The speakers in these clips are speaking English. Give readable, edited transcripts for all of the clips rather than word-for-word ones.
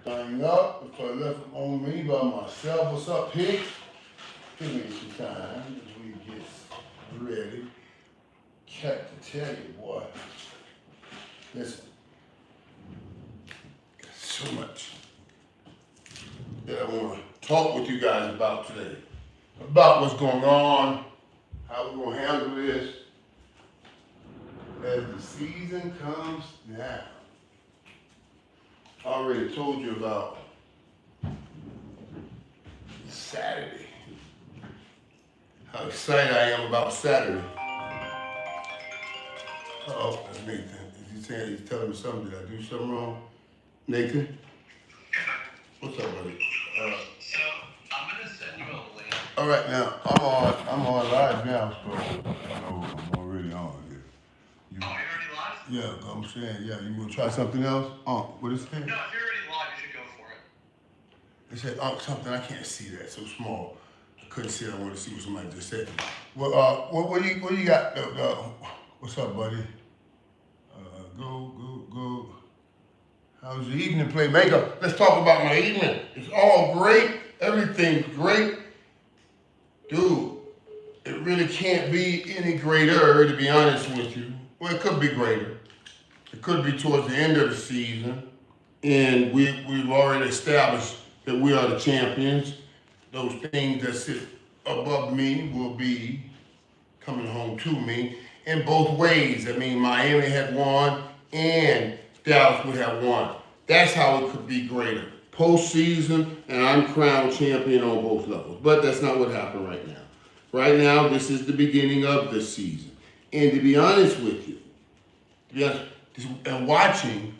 everything up before I left it on me by myself. What's up, Hick? Give me some time as we get ready. Cat to tell you, boy. Listen, got so much that I want to talk with you guys about today. About what's going on, how we're going to handle this as the season comes down. I already told you about Saturday. How excited I am about Saturday. Oh, that's Nathan. He's telling me something. Did I do something wrong? Nathan? What's up, buddy? So I'm gonna send you a link. All right, now I'm on live now, so I know I'm already on here. Oh, you're already live? Yeah, I'm saying, yeah. You wanna try something else? What is it? No, if you're already live, you should go for it. It said something. I can't see that. So small. I couldn't see it. I wanted to see what somebody just said. Well, what do you got? What's up, buddy? Go. How's your evening, Playmaker? Let's talk about my evening. It's all great. Everything's great. Dude, it really can't be any greater, to be honest with you. Well, it could be greater. It could be towards the end of the season. And we've already established that we are the champions. Those things that sit above me will be coming home to me in both ways. I mean, Miami had won and Dallas would have won. That's how it could be greater. Postseason, and I'm crowned champion on both levels. But that's not what happened right now. Right now, this is the beginning of the season. And to be honest with you, and watching,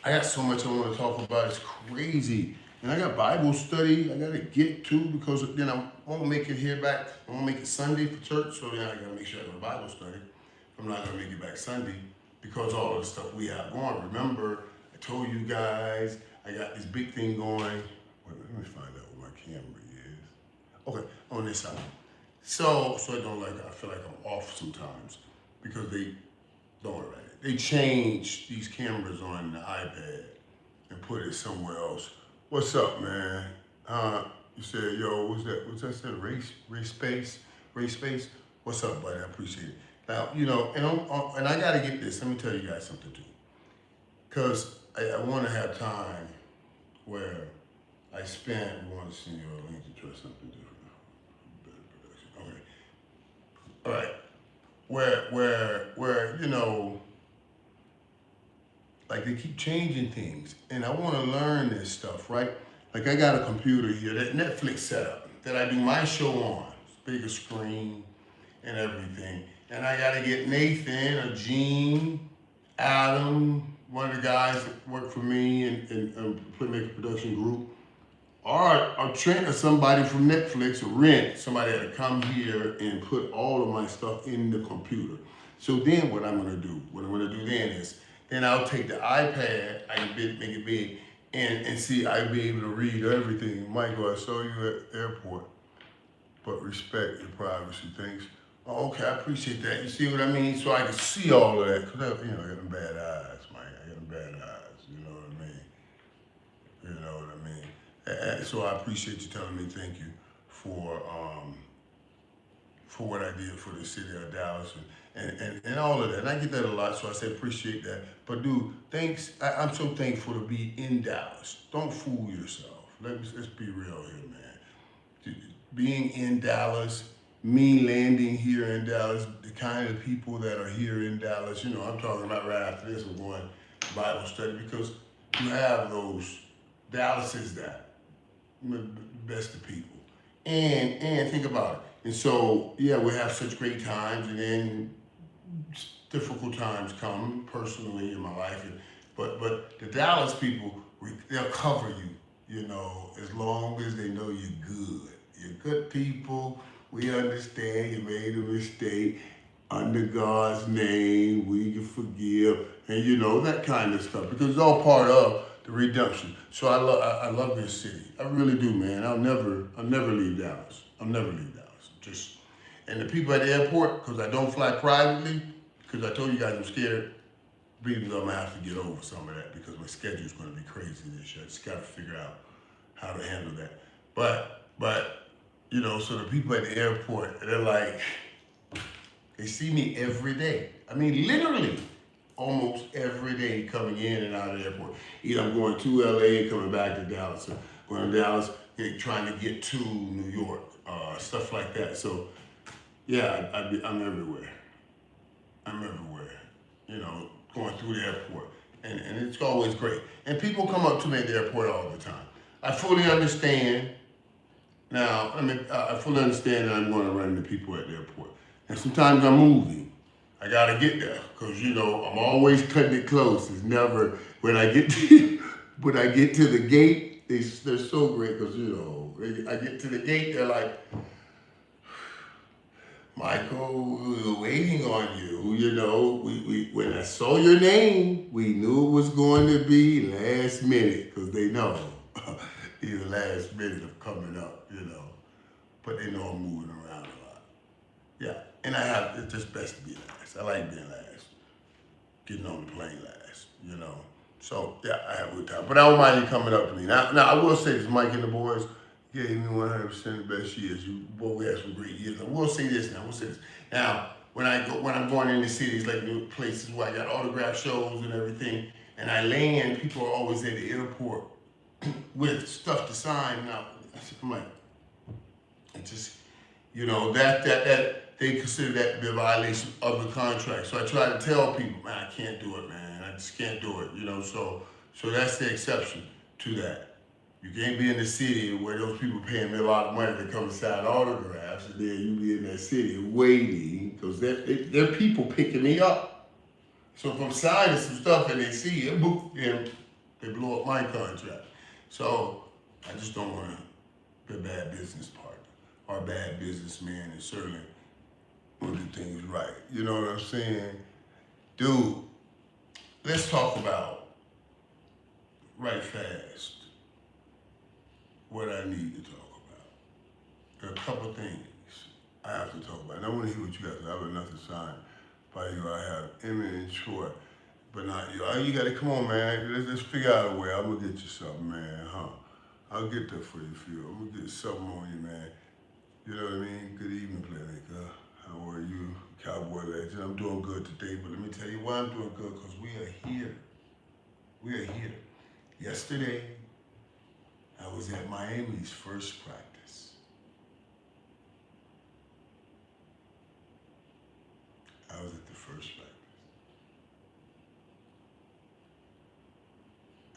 I got so much I want to talk about. It's crazy. And I got Bible study I got to get to because then I won't make it here back. I won't make it Sunday for church, so then I got to make sure I go to Bible study. I'm not going to make it back Sunday because all of the stuff we have going. Remember, I told you guys I got this big thing going. Wait, let me find out what my camera is. Okay, on this side. So I feel like I'm off sometimes because they, don't worry about it. They changed these cameras on the iPad and put it somewhere else. What's up, man? You said, yo, what's that said? Race space? What's up, buddy? I appreciate it. Now, and I gotta get this. Let me tell you guys something too. Because I want to have time where I want to send you a link to try something different. Better production. Okay. All right. Where like they keep changing things, and I want to learn this stuff, right? Like I got a computer here, that Netflix setup that I do my show on, bigger screen and everything. And I got to get Nathan or Gene, Adam, one of the guys that work for me and Playmaker Production Group, or Trent or somebody from Netflix or Rent, somebody had to come here and put all of my stuff in the computer. So then what I'm going to do then is, then I'll take the iPad, I can make it big, and see, I'll be able to read everything. Michael, I saw you at the airport, but respect your privacy. Thanks. Oh, okay, I appreciate that. You see what I mean? So I can see all of that, because I got them bad eyes, Mike. I got them bad eyes, you know what I mean? So I appreciate you telling me thank you for what I did for the city of Dallas and all of that. And I get that a lot, so I say appreciate that. But dude, thanks. I'm so thankful to be in Dallas. Don't fool yourself. Let's be real here, man. Being in Dallas, me landing here in Dallas, the kind of people that are here in Dallas, I'm talking about right after this, we're going to Bible study because you have those Dallases that best of people. And think about it. And so, yeah, we have such great times, and then difficult times come personally in my life. But the Dallas people, they'll cover you, as long as they know you're good. You're good people. We understand you made a mistake. Under God's name, we can forgive, and that kind of stuff, because it's all part of the redemption. So I love this city. I really do, man. I'll never leave Dallas. I'll never leave Dallas. And the people at the airport, because I don't fly privately, because I told you guys I'm scared believe me, I'm gonna have to get over some of that because my schedule's gonna be crazy this year. I just gotta figure out how to handle that. But you know, so the people at the airport, they're like, they see me every day. I mean, literally, almost every day coming in and out of the airport. Either I'm going to LA and coming back to Dallas, or going to Dallas and trying to get to New York, stuff like that. So, yeah, I'm everywhere. I'm everywhere, you know, going through the airport. And it's always great. And people come up to me at the airport all the time. I fully understand. Now, I fully understand that I'm going to run into people at the airport. And sometimes I'm moving. I got to get there because, you know, I'm always cutting it close. It's never, when I get to the gate, they're so great because, you know, I get to the gate, they're like, Michael, we were waiting on you. You know, we when I saw your name, we knew it was going to be last minute because they know either last minute of coming up, you know. But they know I'm moving around a lot. Yeah, and it's just best to be last. I like being last, getting on the plane last, you know. So yeah, I have a good time. But I don't mind you coming up to me. Now I will say this, Mike and the boys gave me 100% the best years. You both had some great years. I will say this now. Now, when I'm going into cities like new places where I got autograph shows and everything, and I land, people are always at the airport with stuff to sign. Now I'm like, it just, you know, that they consider that to be a violation of the contract. So I try to tell people, man, I can't do it, man. I just can't do it, you know. So that's the exception to that. You can't be in the city where those people paying me a lot of money to come and sign autographs, and then you be in that city waiting because they're people picking me up. So if I'm signing some stuff and they see it, boop, and they blow up my contract. So I just don't want to be a bad business partner or a bad businessman, and certainly want to do things right. You know what I'm saying? Dude, let's talk about right fast what I need to talk about. There are a couple things I have to talk about. And I want to hear what you guys have. I have nothing signed by you. I have Emmett and Troy, but not you. You got to come on, man. Let's figure out a way. I'm going to get you something, man, huh? I'll get that for you, Phil. I'm going to get something on you, man. You know what I mean? Good evening, Playmaker. How are you, Cowboy legend? I'm doing good today, but let me tell you why I'm doing good, because we are here. We are here. Yesterday, I was at Miami's first practice. I was at the first practice.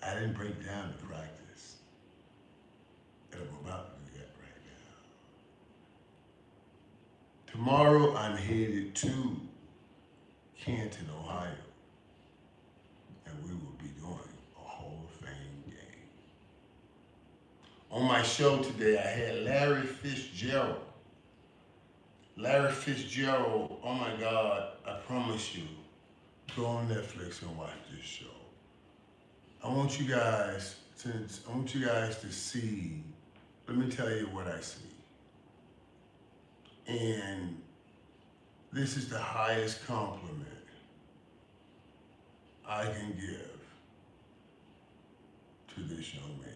I didn't break down the practice that I'm about to do that right now. Tomorrow, I'm headed to Canton, Ohio, and we will be doing a Hall of Fame game. On my show today, I had Larry Fitzgerald. Larry Fitzgerald, oh my God, I promise you, go on Netflix and watch this show. I want you guys to see, let me tell you what I see. And this is the highest compliment I can give to this young man.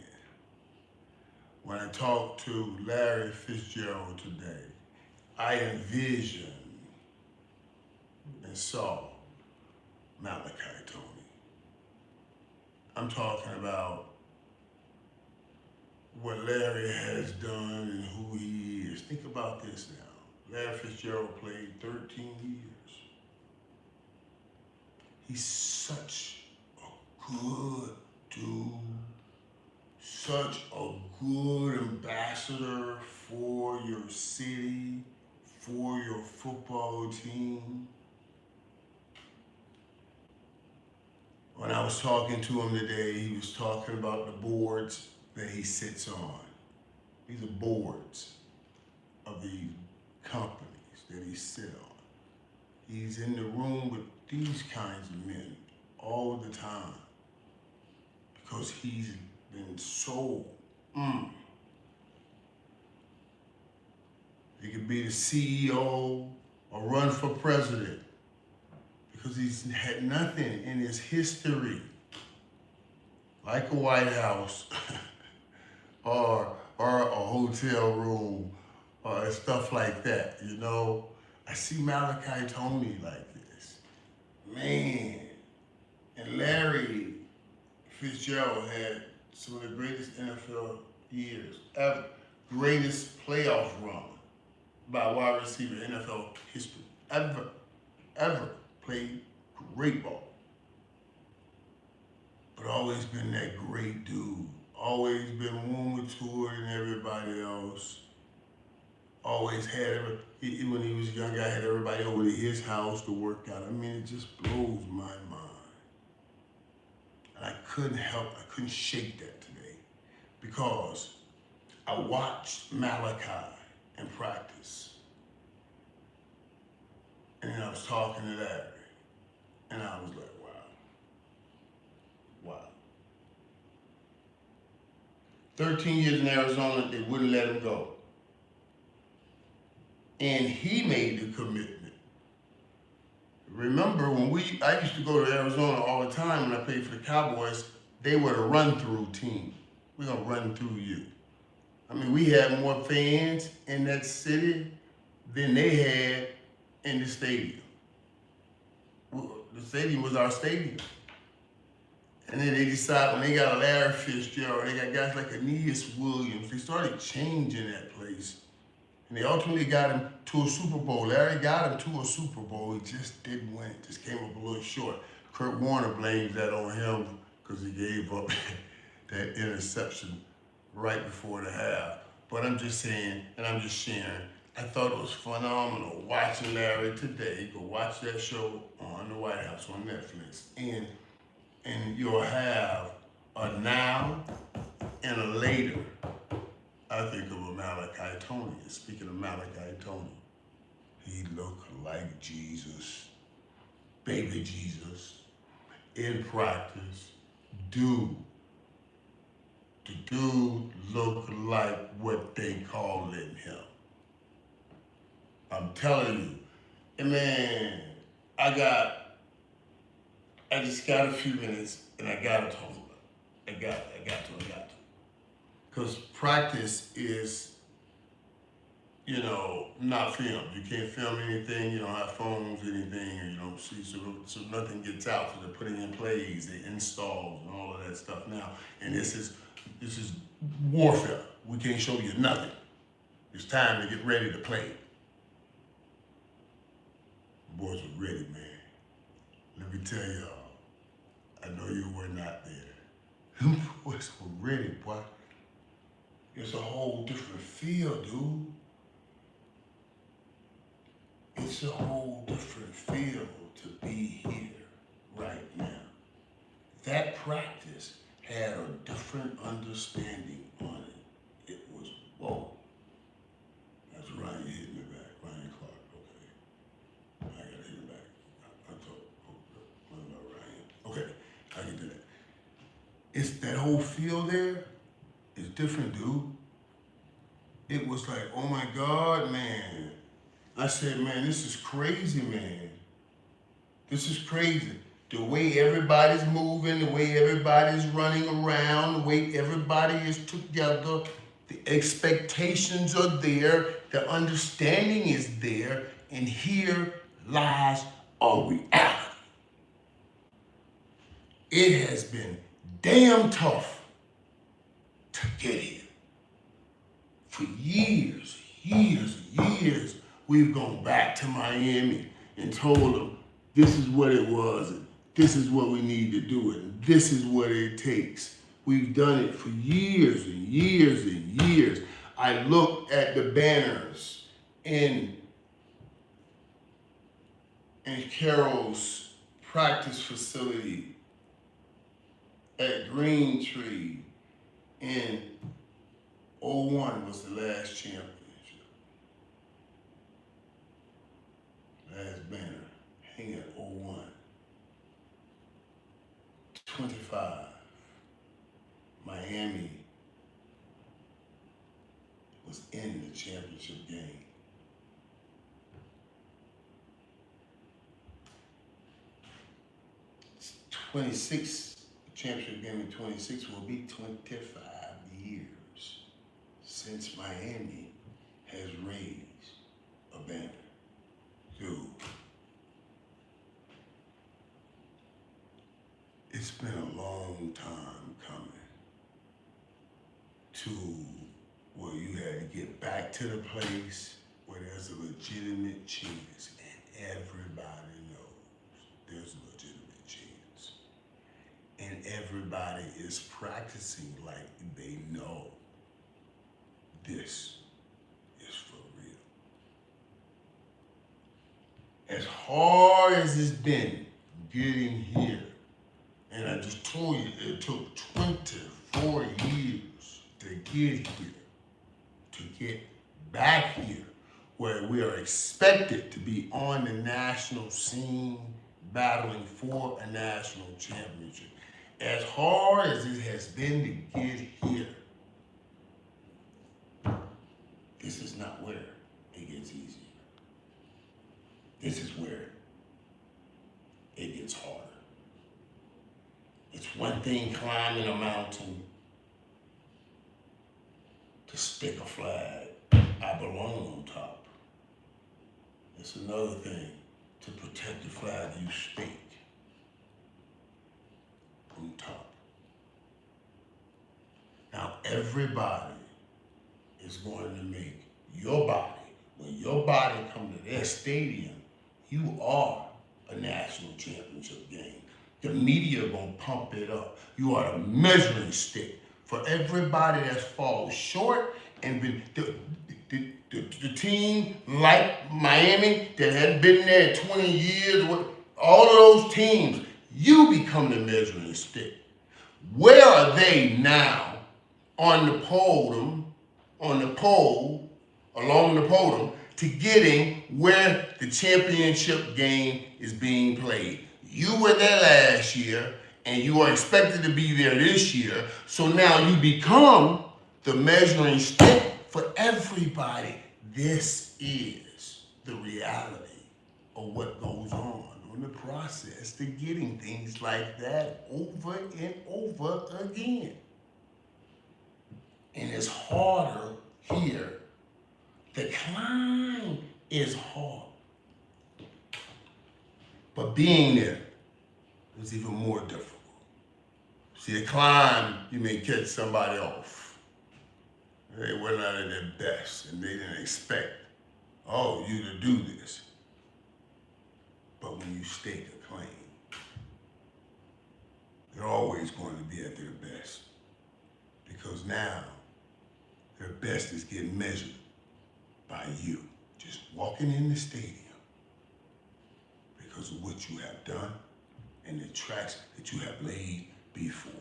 When I talked to Larry Fitzgerald today, I envisioned and saw Malachi Toney. I'm talking about what Larry has done and who he is. Think about this now. Larry Fitzgerald played 13 years. He's such a good dude, such a good ambassador for your city, for your football team. When I was talking to him today, he was talking about the boards that he sits on. These are boards of the companies that he sits on. He's in the room with these kinds of men all the time because he's been so, He could be the CEO or run for president because he's had nothing in his history like a White House or a hotel room or stuff like that, you know. I see Malachi Toney like this. Man. And Larry Fitzgerald had some of the greatest NFL years ever. Greatest playoff run by a wide receiver in NFL history. Ever played great ball. But always been that great dude. Always been more mature than everybody else. Always had, when he was a young guy, had everybody over to his house to work out. I mean, it just blows my mind. And I couldn't shake that today because I watched Malachi in practice. And then I was talking to Larry. And I was like, wow. 13 years in Arizona, they wouldn't let him go. And he made the commitment. Remember when I used to go to Arizona all the time when I played for the Cowboys, they were a run-through team. We're gonna run through you. I mean, we had more fans in that city than they had in the stadium. The stadium was our stadium. And then they decided when they got a Larry Fitzgerald, they got guys like Aeneas Williams, they started changing that place. And they ultimately got him to a Super Bowl. Larry got him to a Super Bowl. He just didn't win. Just came up a little short. Kurt Warner blames that on him because he gave up that interception right before the half. But I'm just saying, and I'm just sharing, I thought it was phenomenal watching Larry today. Go watch that show on the White House on Netflix. And you'll have a now and a later. I think of a Malachi Toney. Speaking of Malachi Toney, he looked like Jesus, baby Jesus, in practice. The dude looked like what they called him. I'm telling you. And man, I just got a few minutes and I gotta talk about it. I got to. Because practice is, not filmed. You can't film anything, you don't have phones, anything, and you don't see, so nothing gets out. So they're putting in plays, they install and all of that stuff now. And this is warfare. We can't show you nothing. It's time to get ready to play. The boys are ready, man. Let me tell y'all, I know you were not there. Them boys were ready, boy. It's a whole different feel, dude. It's a whole different feel to be here right now. That practice had a different understanding on it. It was, whoa. That's Ryan hitting me back, Ryan Clark, okay. I gotta hit him back. I thought, what about Ryan? Okay, I can do that. It's that whole feel there. It's different, dude. It was like, oh my God, man. I said, man, this is crazy, man. This is crazy. The way everybody's moving, the way everybody's running around, the way everybody is together, the expectations are there, the understanding is there, and here lies a reality. It has been damn tough to get here. For years, we've gone back to Miami and told them this is what it was, and this is what we need to do, and this is what it takes. We've done it for years and years and years. I looked at the banners in Carroll's practice facility at Green Tree in 01 was the last championship. Last banner, hang at 01. 25, Miami was in the championship game. 26, championship game in 26 will be 25 years since Miami has raised a banner. Dude, it's been a long time coming to where you had to get back to the place where there's a legitimate chance, and everybody knows there's a legitimate chance. And everybody is practicing like they know this is for real. As hard as it's been getting here, and I just told you it took 24 years to get here, to get back here, where we are expected to be on the national scene battling for a national championship. As hard as it has been to get here, this is not where it gets easier. This is where it gets harder. It's one thing climbing a mountain to stick a flag, I belong on top. It's another thing to protect the flag you stake on top. Now everybody is going to make your body, when your body comes to their stadium, you are a national championship game. The media gonna pump it up. You are the measuring stick for everybody that's fallen short, and been the team like Miami that hadn't been there 20 years, all of those teams, you become the measuring stick. Where are they now on the podium, along the podium, to getting where the championship game is being played? You were there last year, and you are expected to be there this year, so now you become the measuring stick for everybody. This is the reality of what goes on the process to getting things like that over and over again. And it's harder here. The climb is hard. But being there is even more difficult. See, the climb, you may catch somebody off. They were not at their best, and they didn't expect, you to do this. But when you stake a claim, they're always going to be at their best. Because now, their best is getting measured by you. Just walking in the stadium. Because of what you have done and the tracks that you have laid before.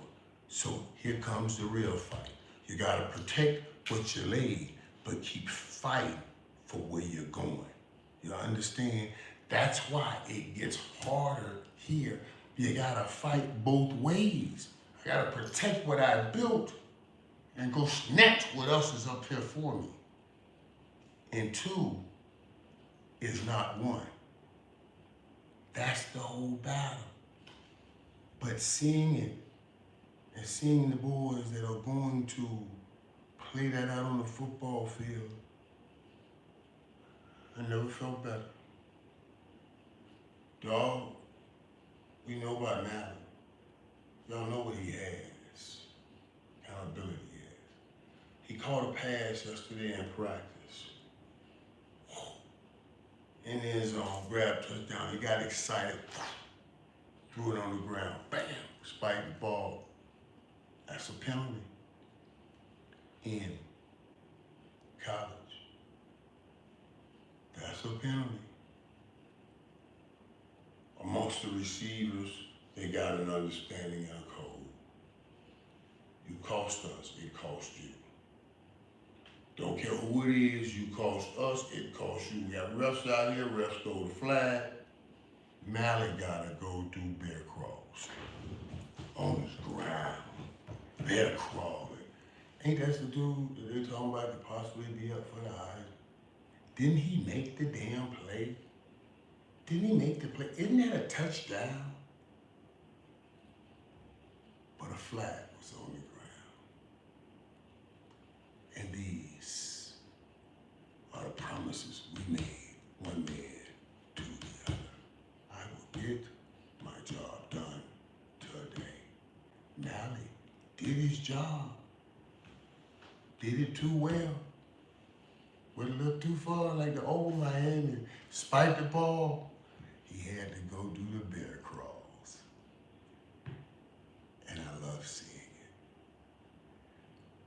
So here comes the real fight. You gotta protect what you laid, but keep fighting for where you're going. You understand? That's why it gets harder here. You gotta fight both ways. I gotta protect what I built and go snatch what else is up here for me. And two is not one. That's the whole battle. But seeing it and seeing the boys that are going to play that out on the football field, I never felt better. Dog, we know about Malachi. Y'all know what he has. Accountability he has. He caught a pass yesterday in practice. In the end zone, grabbed touchdown. He got excited, threw it on the ground, bam, spiked the ball. That's a penalty in college. That's a penalty. Amongst the receivers, they got an understanding of the code. You cost us, it cost you. Don't care who it is, you cost us, it costs you. We got refs out here, refs go to flag. Mally gotta go do bear crawls on his ground. Bear crawling. Ain't that the dude that they talking about to possibly be up for the Heisman? Didn't he make the damn play? Didn't he make the play? Isn't that a touchdown? but a flag was on the ground. And these are the promises we made, one man to the other. I will get my job done today. Nally did his job. Did it too well. Went a little too far, like the old Miami, spiked the ball. He had to go do the bear crawls. And I love seeing it.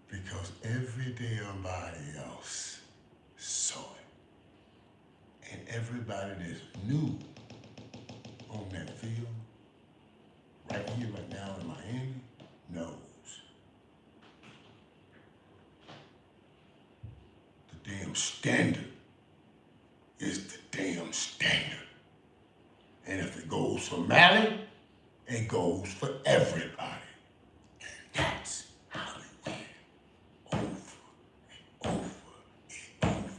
Because every damn else saw it. And everybody that's new on that field, right here, right now in Miami, knows. The damn standard is the damn standard. And if it goes for Mally, it goes for everybody. And that's how we win over and over and over.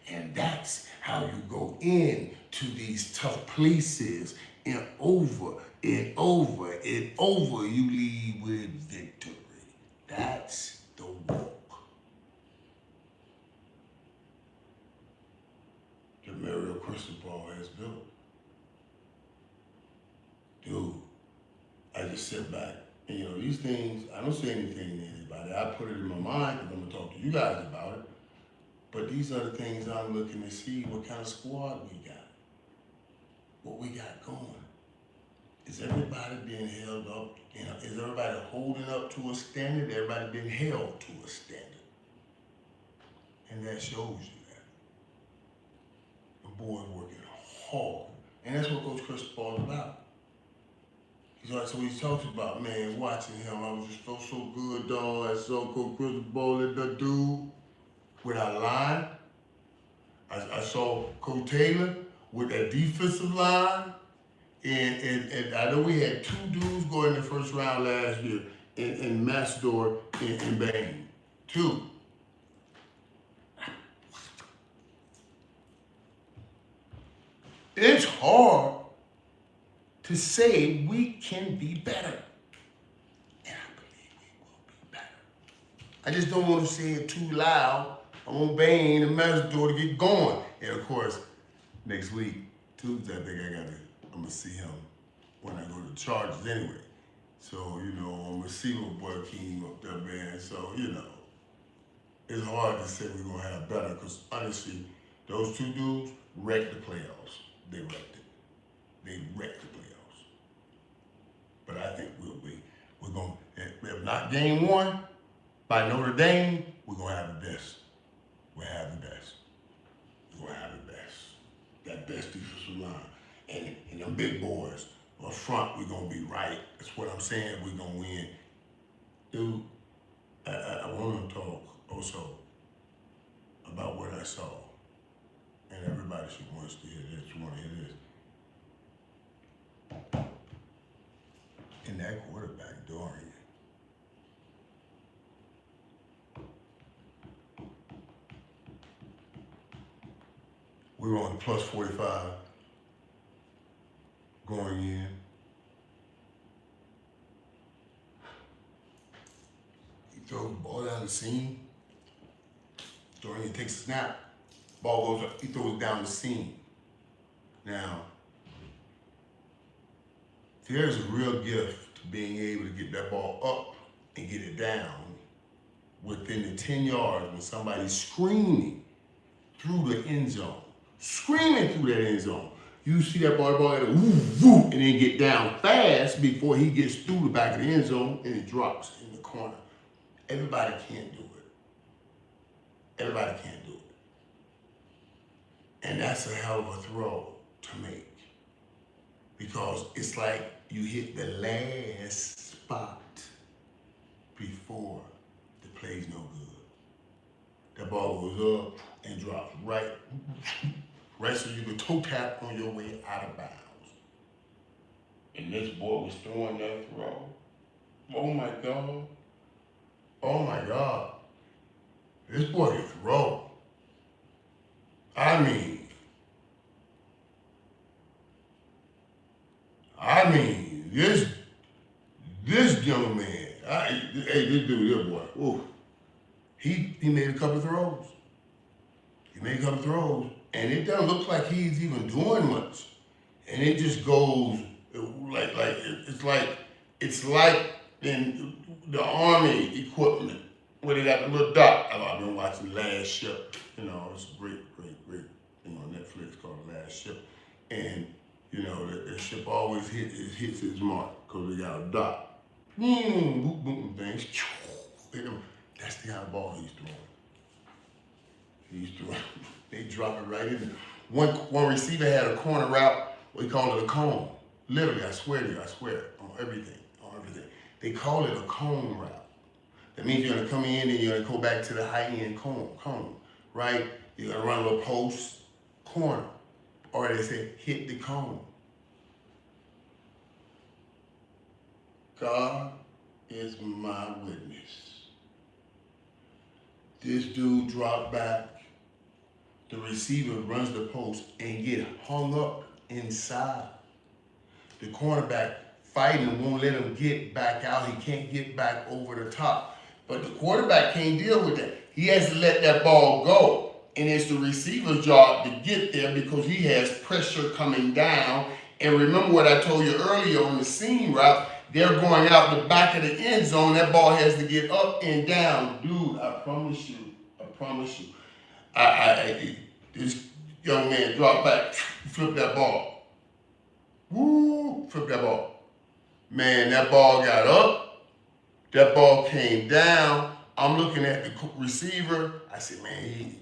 And that's how you go into these tough places and over and over and over you leave with victory. That's the walk that Mario Cristobal has built. Dude, I just sit back and these things, I don't say anything to anybody. I put it in my mind because I'm gonna talk to you guys about it. But these are the things I'm looking to see what kind of squad we got. What we got going. Is everybody being held up? Is everybody holding up to a standard? Everybody being held to a standard. And that shows you that. The boys working hard. And that's what Coach Cristobal is about. So he talks about, man, watching him, I was just felt so good, dog. I saw Coach Cristobal let that dude without line. I saw Coach Taylor with that defensive line. And I know we had two dudes go in the first round last year in Massador and Bain. Two. It's hard to say we can be better. And I believe we will be better. I just don't want to say it too loud. I want Bain and Massador to get going. And of course, next week, Tuesday, I think I'm gonna see him when I go to the Chargers anyway. So, I'm gonna see my boy Keem up there, man. So, it's hard to say we're gonna have better because honestly, those two dudes wrecked the playoffs. They wrecked it. They wrecked the playoffs. But I think we're gonna, if not game one, by Notre Dame, we're gonna have the best. We'll have the best. We're gonna have the best. That best defensive line. And them big boys up front, we're gonna be right. That's what I'm saying, we're gonna win. Dude, I wanna talk also about what I saw. And everybody should want to hear this, want to hear this. And that quarterback, Darian. We were on the plus 45 going in. He throws the ball down the seam. Darian takes a snap. Ball goes up, he throws it down the seam. Now, there's a real gift to being able to get that ball up and get it down within the 10 yards when somebody's screaming through the end zone. Screaming through that end zone. You see that ball at a woo, woo, and then get down fast before he gets through the back of the end zone and it drops in the corner. Everybody can't do it. Everybody can't do it. And that's a hell of a throw to make. Because it's like you hit the last spot before the play's no good. That ball goes up and drops right so you can toe tap on your way out of bounds. And this boy was throwing that throw. Oh my God. Oh my God. This boy can throw. I mean, this young man this dude, this boy, ooh, he made a couple of throws. He made a couple of throws, and it doesn't look like he's even doing much. And it just goes it's like in the Army equipment where they got the little dot. I've been watching Last Ship. You know, it's a great thing on Netflix called Last Ship. And, you know, the ship always hits its mark because they got a dot. Boom, boom, boom, things. That's the kind of ball he's throwing. They drop it right in there. One receiver had a corner route, we call it a cone. Literally, I swear to you, on everything. They call it a cone route. That means you're gonna come in and you're gonna go back to the high end cone, right? You're gonna run a little post corner, or they say hit the cone. God is my witness. This dude dropped back. The receiver runs the post and get hung up inside. The cornerback fighting won't let him get back out. He can't get back over the top. But the quarterback can't deal with that. He has to let that ball go. And it's the receiver's job to get there because he has pressure coming down. And remember what I told you earlier on the seam route, they're going out the back of the end zone. That ball has to get up and down. Dude, I promise you. This young man dropped back, flipped that ball. Woo, flipped that ball. Man, that ball got up. That ball came down. I'm looking at the receiver. I said, man,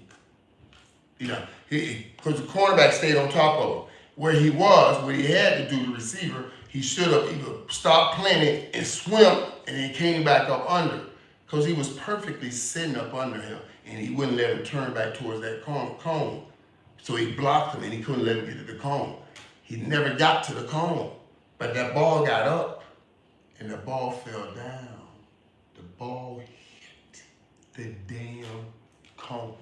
because the cornerback stayed on top of him. Where he had to do the receiver, he should have either stopped playing it and swim and then came back up under. Because he was perfectly sitting up under him and he wouldn't let him turn back towards that cone. So he blocked him and he couldn't let him get to the cone. He never got to the cone, but that ball got up and the ball fell down. The ball hit the damn cone.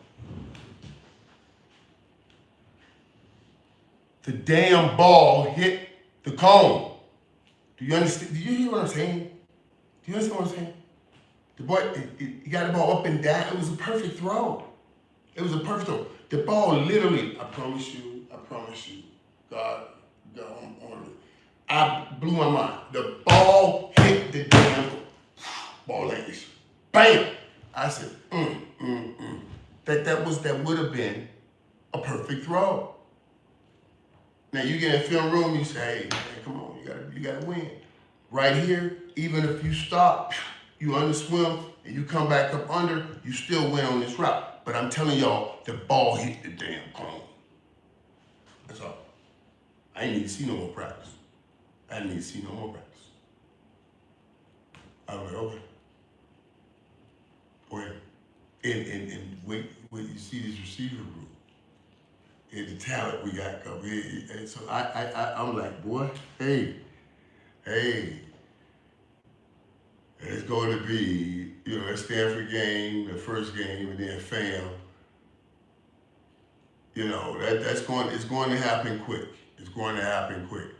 The damn ball hit the cone. Do you understand? Do you hear what I'm saying? Do you understand what I'm saying? The boy, he got the ball up and down. It was a perfect throw. The ball literally, I promise you, God, I blew my mind. The ball hit the damn ball like this. Bam! I said, That would have been a perfect throw. Now you get in the film room, you say, hey, come on, you gotta win. Right here, even if you stop, you underswim, and you come back up under, you still win on this route. But I'm telling y'all, the ball hit the damn cone. That's all. I ain't need to see no more practice. I was like, okay. Go ahead. And wait, you see this receiver group. And the talent we got coming. And so I'm like, boy, hey, it's going to be, a Stanford game, the first game, and then fam. It's going to happen quick.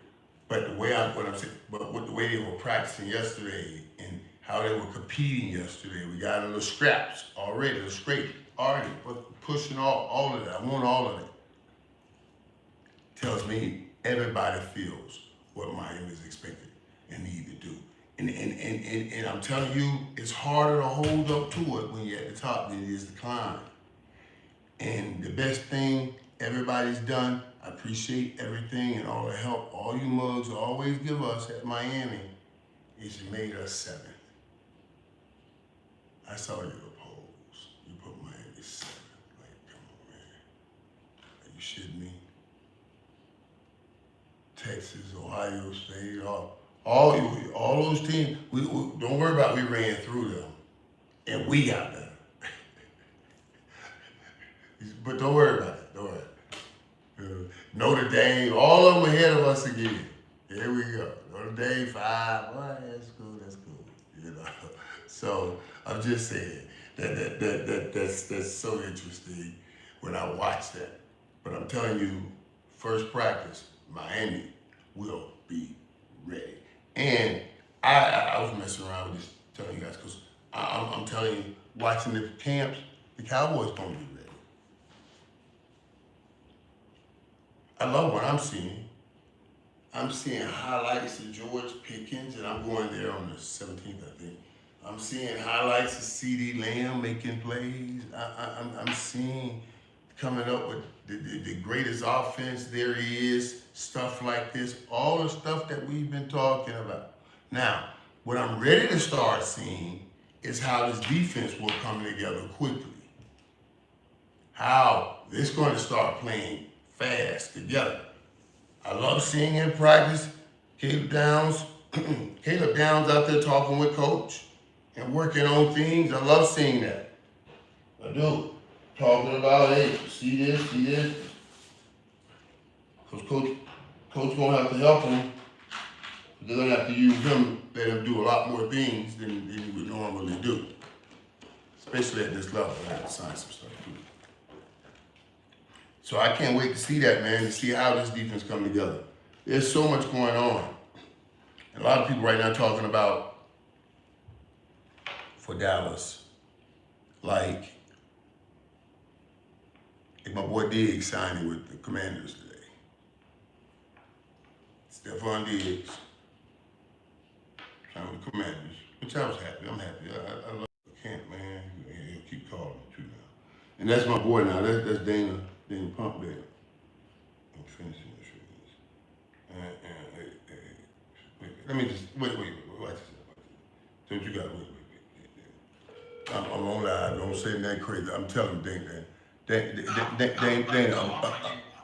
But the way the way they were practicing yesterday and how they were competing yesterday, we got a little scraps already, a scrape already, but pushing all of that. I want all of it. Tells me everybody feels what Miami is expected and need to do. And I'm telling you, it's harder to hold up to it when you're at the top than it is to climb. And the best thing everybody's done, I appreciate everything and all the help all you mugs always give us at Miami, is you made us 7th. I saw your polls. You put Miami 7th. Like, come on, man. Are you shitting me? Texas, Ohio State, all those teams, we don't worry about, we ran through them. And we got better. But don't worry about it. Notre Dame, all of them ahead of us again. Here we go. Notre Dame 5. Well, that's cool. So I'm just saying that's so interesting when I watch that. But I'm telling you, first practice, Miami will be ready. And I was messing around with this, telling you guys, because I'm telling you, watching the camps, the Cowboys gonna be ready. I love what I'm seeing. I'm seeing highlights of George Pickens, and I'm going there on the 17th, I think. I'm seeing highlights of CeeDee Lamb making plays. I'm seeing coming up with the greatest offense there is, stuff like this, all the stuff that we've been talking about. Now, what I'm ready to start seeing is how this defense will come together quickly. How it's going to start playing fast together. I love seeing in practice Caleb Downs out there talking with coach and working on things. I love seeing that. I do. Talking about, hey, see this. Because coach gonna have to help him. They're gonna have to use him, let him do a lot more things than he would normally do. Especially at this level, I have to sign some stuff too. So I can't wait to see that, man, to see how this defense come together. There's so much going on. And a lot of people right now talking about, for Dallas, like my boy Diggs signing with the Commanders today. Stephon Diggs signed with the Commanders, which I was happy. I'm happy. I love the camp, man. He'll keep calling me too now. And that's my boy now. That's Dana Pump there. I'm finishing this shit. Let me just watch this. So what you got? Wait. I'm on live. Don't say that crazy. I'm telling you, Dana.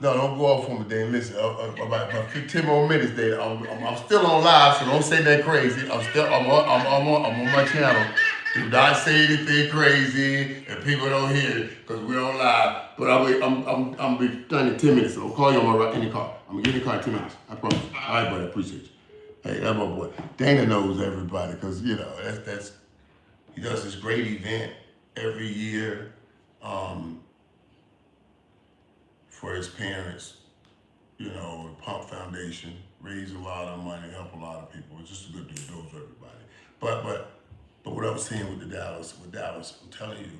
No, don't go off on me, Dana. Listen, about 15 more minutes, Dana. I'm still on live, so don't say that crazy. I'm on my channel. Do not say anything crazy, and people don't hear it because we're on live. But I'm be done in 10 minutes. So I'll call you on my in the car. I'm gonna get in the car in 10 minutes. I promise. All right, buddy. Appreciate you. Hey, that's my boy. Dana knows everybody because that's he does this great event every year for his parents. The Pump Foundation, raise a lot of money, help a lot of people. It's just a good dude, knows everybody. But what I was saying with Dallas, I'm telling you,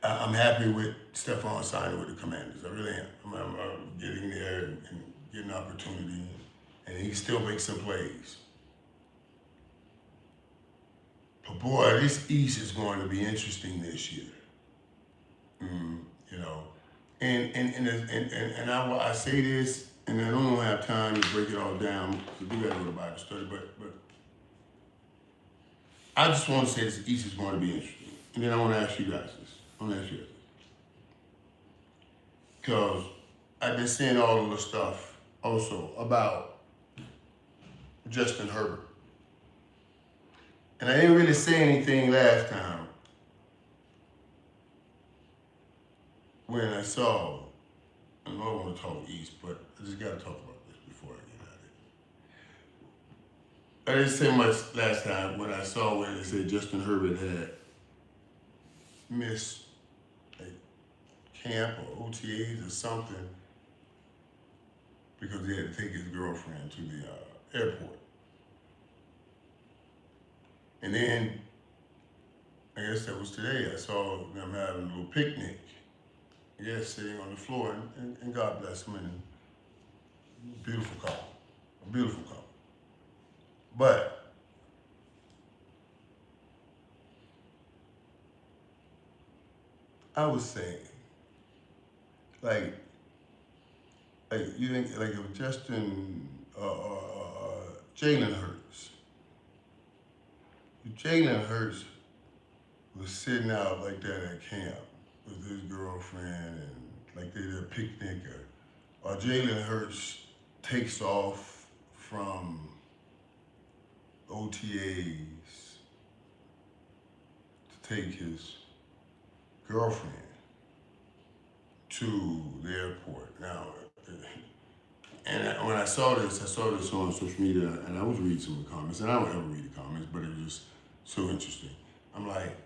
I'm happy with Stephon signing with the Commanders. I really am. I'm getting there and getting opportunity, and he still makes some plays. But boy, this East is going to be interesting this year. And I say this, and I don't have time to break it all down because we got to go to Bible study, but I just want to say this East is going to be interesting. And then I want to ask you guys this. Because I've been seeing all of the stuff also about Justin Herbert. And I didn't really say anything last time when I saw, I don't want to talk East, but I just got to talk about this before I get out of it. I didn't say much last time when I saw when they said Justin Herbert had missed camp or OTAs or something because he had to take his girlfriend to the airport. And then, I guess that was today, I saw them having a little picnic, sitting on the floor, and God bless them, and a beautiful couple. But I was saying, like you think, like if Justin, Jalen Hurts, Jalen Hurts was sitting out like that at camp with his girlfriend and like they did a picnic, or Jalen Hurts takes off from OTAs to take his girlfriend to the airport. Now, and when I saw this on social media, and I was reading some of the comments, and I don't ever read the comments, but it was just so interesting. I'm like,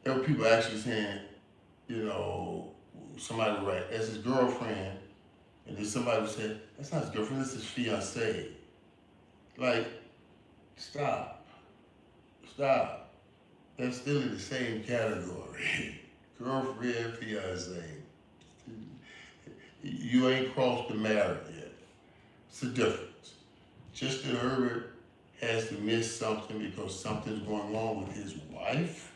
there were people actually saying, somebody would write, that's his girlfriend, and then somebody would say, that's not his girlfriend, that's his fiancée. Like, Stop. Stop. That's still in the same category. Girlfriend, fiance. You ain't crossed the marriage yet. It's a difference. Just that Herbert has to miss something because something's going on with his wife.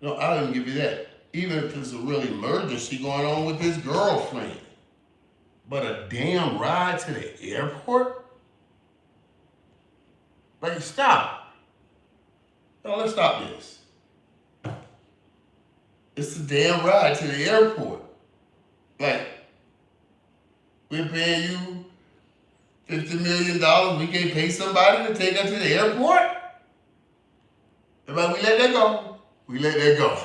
No, I didn't give you that. Even if there's a real emergency going on with his girlfriend. But a damn ride to the airport? Like, stop. No, let's stop this. It's a damn ride to the airport. Like, we're paying you $50 million. We can't pay somebody to take us to the airport? But we let that go. We let that go.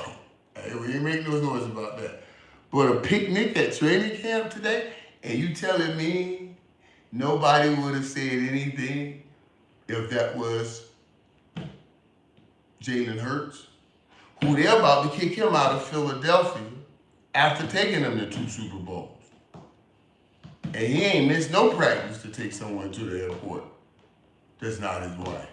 Hey, we ain't make no noise about that. But a picnic at training camp today, and you telling me nobody would have said anything if that was Jalen Hurts, who they're about to kick him out of Philadelphia after taking him to 2 Super Bowls. And he ain't missed no practice to take someone to the airport that's not his wife.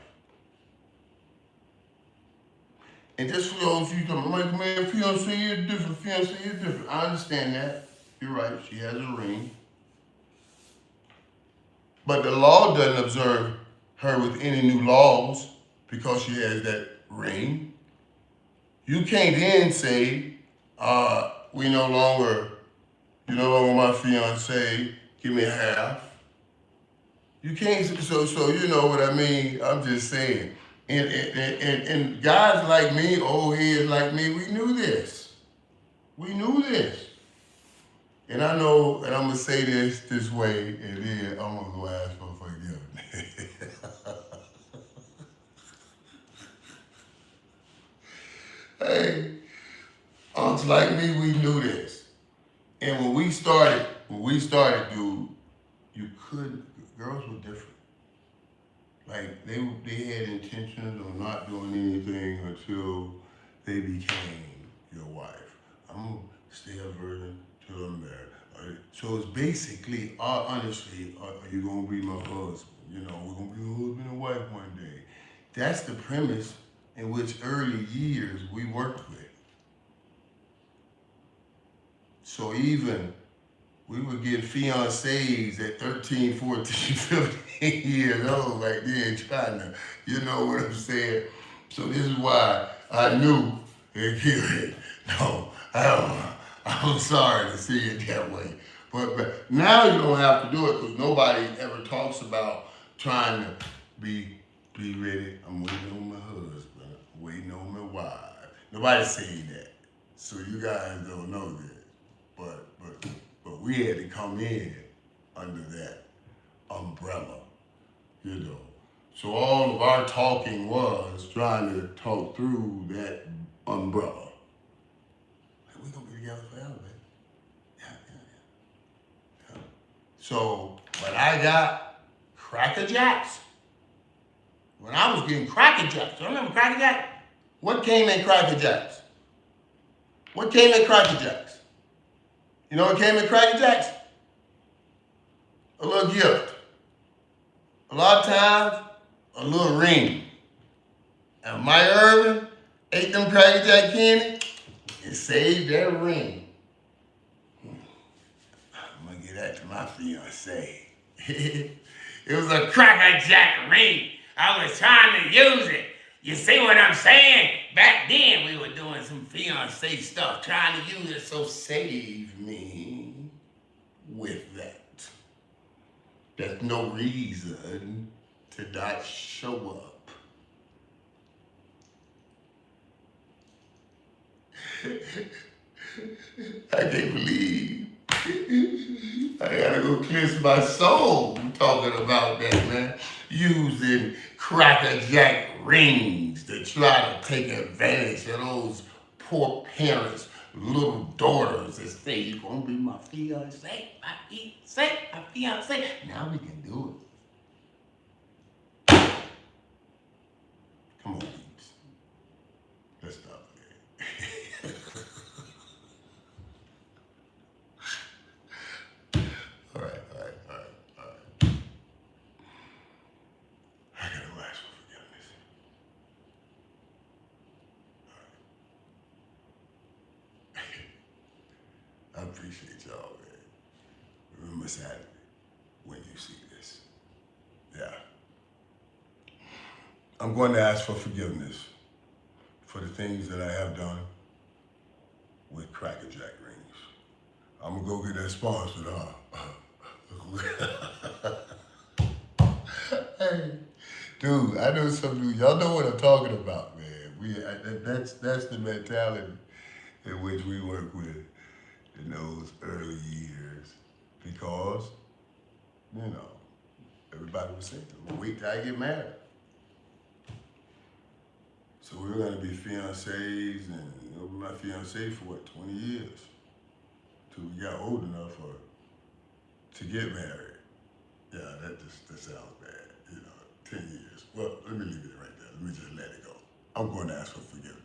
And just for those of you talking, like, man, fiance is different, fiance is different. I understand that. You're right, she has a ring. But the law doesn't observe her with any new laws because she has that ring. You can't then say, you're no longer my fiance, give me half. You can't, so you know what I mean? I'm just saying. And guys like me, old heads like me, we knew this. We knew this. And I know, and I'm going to say this way, and then I'm going to go ask for forgiveness. Hey, unks like me, we knew this. And when we started, dude, you couldn't, girls were different. Like, they had intentions of not doing anything until they became your wife. I'm going to stay a virgin till I'm married. So it's basically, honestly, are you going to be my husband? You know, we're going to be husband and wife one day. That's the premise in which early years we worked with. So even we would get fiancés at 13, 14, 15 years old, like they ain't trying to, you know what I'm saying? So this is why I knew, no, I'm sorry to see it that way. But now you don't have to do it because nobody ever talks about trying to be ready. I'm waiting on my husband, I'm waiting on my wife. Nobody's saying that. So you guys don't know this. But we had to come in under that umbrella, you know. So all of our talking was trying to talk through that umbrella. We're gonna be together forever, baby. Yeah. So when I got Cracker Jacks, when I was getting Cracker Jacks, do you remember Cracker Jacks? What came in Cracker Jacks? What came in Cracker Jacks? You know what came in Cracker Jacks? A little gift. A lot of times, a little ring. And my Irvin ate them Cracker Jack candy and saved that ring. I'm gonna get that to my fiance. It was a Cracker Jack ring. I was trying to use it. You see what I'm saying? Back then we were doing some fiance stuff, trying to use it, so save me with that. There's no reason to not show up. I can't believe I gotta go cleanse my soul talking about that, man. Using Cracker Jack rings to try to take advantage of those poor parents' little daughters that say, you're gonna be my fiance, my fiance. Now we can do it. Come on, peeps. Let's stop there. All right. appreciate y'all, man. Remember Saturday when you see this. Yeah. I'm going to ask for forgiveness for the things that I have done with Cracker Jack rings. I'm going to go get that sponsored, Hey, dude, I know some of you, y'all know what I'm talking about, man. That's the mentality in which we work with in those early years, because, you know, everybody was saying, wait till I get married. So we were gonna be fiancés, and we were my fiancé for what, 20 years? Till we got old enough to get married. Yeah, that sounds bad, 10 years. Well, let me leave it right there. Let me just let it go. I'm going to ask for forgiveness.